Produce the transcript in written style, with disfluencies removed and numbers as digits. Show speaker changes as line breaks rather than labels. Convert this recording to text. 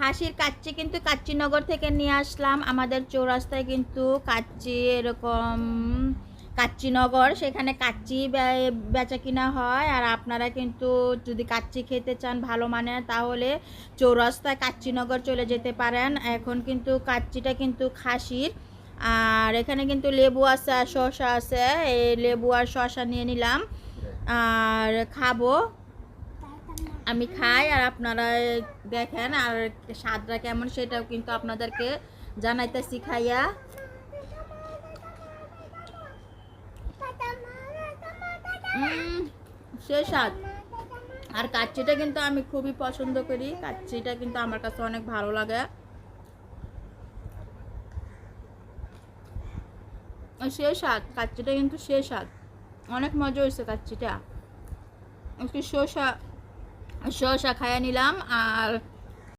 খাসির কাচ্চি কিন্তু কাচ্চিনগর থেকে নিয়ে আসলাম। আমাদের চৌরাস্তায় কিন্তু কাচ্চি এরকম কাচ্চিনগর, সেখানে কাচ্চি বেচা কিনা হয়। আর আপনারা কিন্তু যদি কাচ্চি খেতে চান ভালো মানের, তাহলে চৌরাস্তায় কাচ্চিনগর চলে যেতে পারেন। এখন কিন্তু কাচ্চিটা কিন্তু খাসির। আর এখানে কিন্তু লেবু আছে আর শসা আছে, এই লেবু আর শসা নিয়ে নিলাম আর খাবো। আমি খাই আর আপনারা দেখেন আর স্বাদটা কেমন সেটাও কিন্তু আপনাদেরকে জানাইতেছি খাইয়া। সে স্বাদ। আর কাচ্চিটা কিন্তু আমি খুবই পছন্দ করি, কাচ্চিটা কিন্তু আমার কাছে অনেক ভালো লাগে। সে স্বাদ, কাচ্চিটা কিন্তু সে স্বাদ, অনেক মজা হয়েছে কাচ্চিটা। একটু শসা খাইয়া নিলাম আর